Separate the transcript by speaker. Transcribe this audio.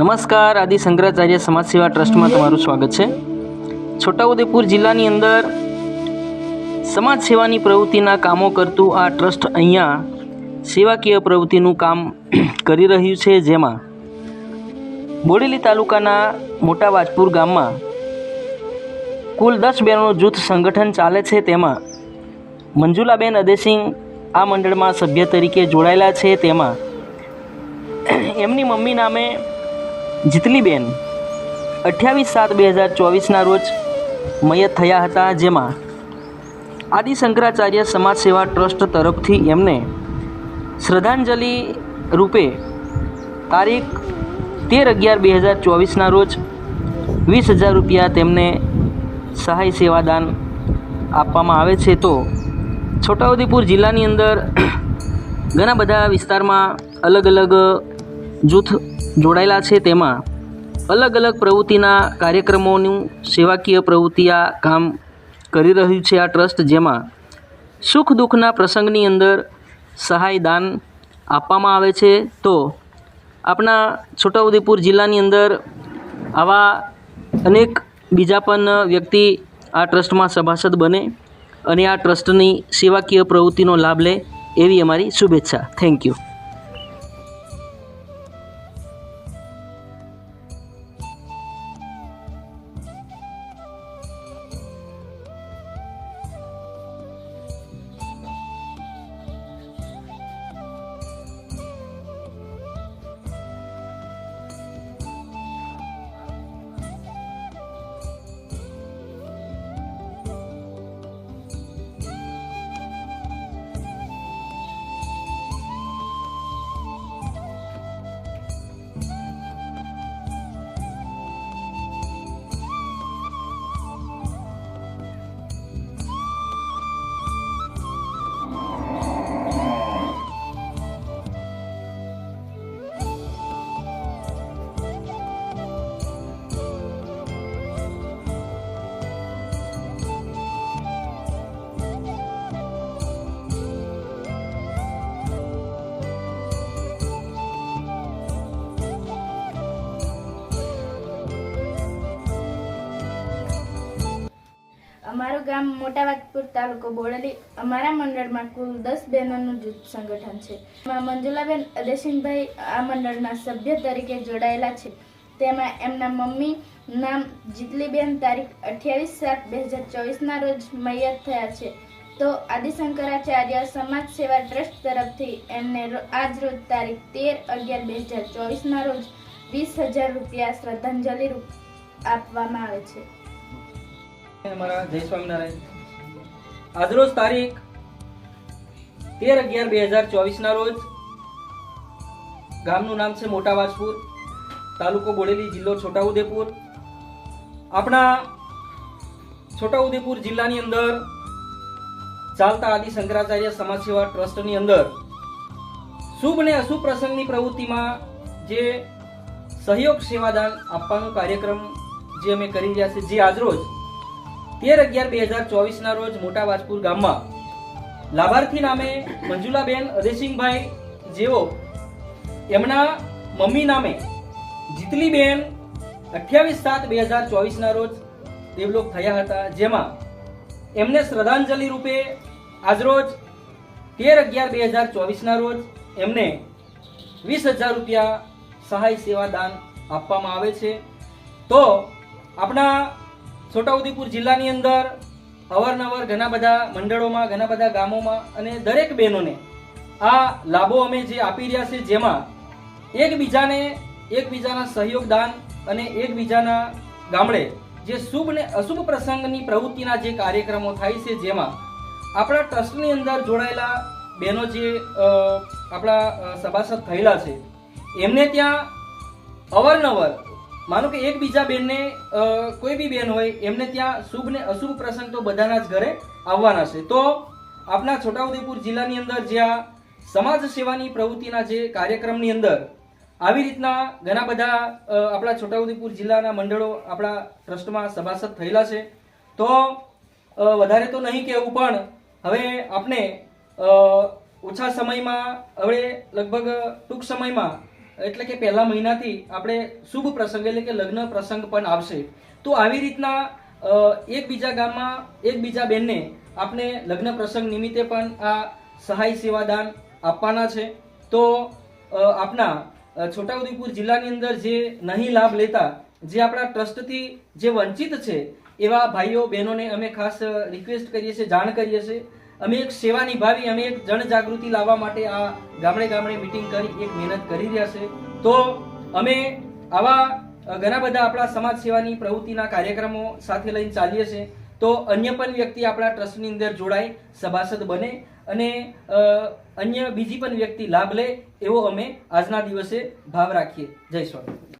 Speaker 1: નમસ્કાર, આદિ શંકરાચાર્ય સમાજ સેવા ટ્રસ્ટમાં તમારું સ્વાગત છે। છોટાઉદેપુર જિલ્લાની અંદર સમાજ સેવાની પ્રવૃત્તિના કામો કરતું આ ટ્રસ્ટ અહીંયા સેવાકીય પ્રવૃત્તિનું કામ કરી રહ્યું છે, જેમાં બોડેલી તાલુકાના મોટા વાજપુર ગામમાં કુલ 10 બહેનોનું જૂથ સંગઠન ચાલે છે। તેમાં મંજુલાબેન અદેસિંગ આ મંડળમાં સભ્ય તરીકે જોડાયેલા છે। તેમાં એમની મમ્મી નામે જીતલીબેન 28/7/2024ના રોજ મયત થયા હતા, જેમાં આદિ શંકરાચાર્ય સમાજ સેવા ટ્રસ્ટ તરફથી એમને શ્રદ્ધાંજલિ રૂપે તારીખ 13/11/2024ના રોજ 20,000 રૂપિયા તેમને સહાય સેવાદાન આપવામાં આવે છે। તો છોટાઉદેપુર જિલ્લાની અંદર ઘણા બધા વિસ્તારમાં અલગ અલગ જૂથ જોડાયેલા છે। તેમાં અલગ અલગ પ્રવૃત્તિના કાર્યક્રમોનું સેવાકીય પ્રવૃત્તિ આ કામ કરી રહ્યું છે આ ટ્રસ્ટ, જેમાં સુખ દુઃખના પ્રસંગની અંદર સહાય દાન આપવામાં આવે છે। તો આપણા છોટાઉદેપુર જિલ્લાની અંદર આવા અનેક બીજા પણ વ્યક્તિ આ ટ્રસ્ટમાં સભાસદ બને અને આ ટ્રસ્ટની સેવાકીય પ્રવૃત્તિનો લાભ લે એવી અમારી શુભેચ્છા। Thank you.
Speaker 2: અમારું ગામ મોટા વાજપુર તાલુકો બોડેલી। અમારા મંડળમાં કુલ 10 બહેનોનું જૂથ સંગઠન છે। એમાં મંજુલાબેન અદેસિંગભાઈ આ મંડળના સભ્ય તરીકે જોડાયેલા છે। તેમાં એમના મમ્મી નામ જીતલીબેન તારીખ 28/7/2024ના રોજ મયત થયા છે। તો આદિ શંકરાચાર્ય સમાજ સેવા ટ્રસ્ટ તરફથી એમને આજ રોજ તારીખ 13/11/2024ના રોજ 20,000 રૂપિયા શ્રદ્ધાંજલિ રૂપ આપવામાં આવે છે।
Speaker 1: અમારા જય સ્વામિનારાયણ। આજરોજ તારીખ 13/11/2024ના રોજ ગામનું નામ છે મોટા વાજપુર, તાલુકો બોડેલી, જિલ્લો છોટાઉદેપુર। આપણા છોટાઉદેપુર જિલ્લાની અંદર ચાલતા આદિ શંકરાચાર્ય સમાજ સેવા ટ્રસ્ટની અંદર શુભ અને અશુભ પ્રસંગની પ્રવૃત્તિમાં જે સહયોગ સેવાદાન આપવાનો કાર્યક્રમ જે અમે કરી રહ્યા છે, જે આજરોજ 13/11/2024ના રોજ મોટા વાજપુર ગામમાં લાભાર્થી નામે મંજુલાબેન અદેસિંગભાઈ, જેઓ એમના મમ્મી નામે જીતલીબેન 28/7/2024ના રોજ દેવલોક થયા હતા, જેમાં એમને શ્રદ્ધાંજલિ રૂપે આજરોજ 13/11/2024ના રોજ એમને 20,000 રૂપિયા સહાય સેવાદાન આપવામાં આવે છે। તો આપણા છોટાઉદેપુર જિલ્લાની અંદર અવારનવાર ઘણા બધા મંડળોમાં, ઘણા બધા ગામોમાં અને દરેક બહેનોને આ લાભો અમે જે આપી રહ્યા છે, જેમાં એકબીજાના સહયોગ દાન અને એકબીજાના ગામડે જે શુભ અને અશુભ પ્રસંગની પ્રવૃત્તિના જે કાર્યક્રમો થાય છે, જેમાં આપણા ટ્રસ્ટની અંદર જોડાયેલા બહેનો જે આપણા સભાસદ થયેલા છે, એમને ત્યાં અવારનવાર માનો કે એકબીજા બેનને કોઈ બી બેન હોય એમને ત્યાં શુભ ને અશુભ પ્રસંગ તો બધાના જ ઘરે આવવાના છે। તો આપણા છોટાઉદેપુર જિલ્લાની અંદર જ્યાં સમાજ સેવાની પ્રવૃત્તિના જે કાર્યક્રમની અંદર આવી રીતના ઘણા બધા આપણા છોટાઉદેપુર જિલ્લાના મંડળો આપણા ટ્રસ્ટમાં સભાસદ થયેલા છે। તો વધારે તો નહીં કહેવું, પણ હવે આપણે ઓછા સમયમાં, હવે લગભગ ટૂંક સમયમાં એટલે કે પહેલા મહિનાથી આપણે શુભ પ્રસંગ એટલે કે લગ્ન પ્રસંગ પણ આવશે. તો આવી રીતના એકબીજા ગામમાં એકબીજા બેનને આપણે લગ્ન પ્રસંગ નિમિત્તે પણ આ સહાય સેવાદાન આપવાના છે. તો આપના છોટાઉદેપુર જિલ્લાની અંદર જે નહીં લાભ લેતા, જે આપણા ટ્રસ્ટથી જે વંચિત છે એવા ભાઈઓ બહેનોને અમે ખાસ રિક્વેસ્ટ કરીએ છીએ, જાણ કરીએ છીએ. અમે એક સેવા નિભાવી, અમે એક જનજાગૃતિ લાવવા માટે આ ગામડે ગામડે મિટિંગ કરી એક મહેનત કરી રહ્યા છે. તો અમે આવા ઘણા બધા આપણા સમાજ સેવાની પ્રવૃત્તિના કાર્યક્રમો સાથે લઈને ચાલીએ છીએ. તો અન્ય પણ વ્યક્તિ આપણા ટ્રસ્ટની અંદર જોડાય, સભાસદ બને અને અન્ય બીજી પણ વ્યક્તિ લાભ લે એવો અમે આજના દિવસે ભાવ રાખીએ. જય સ્વામી.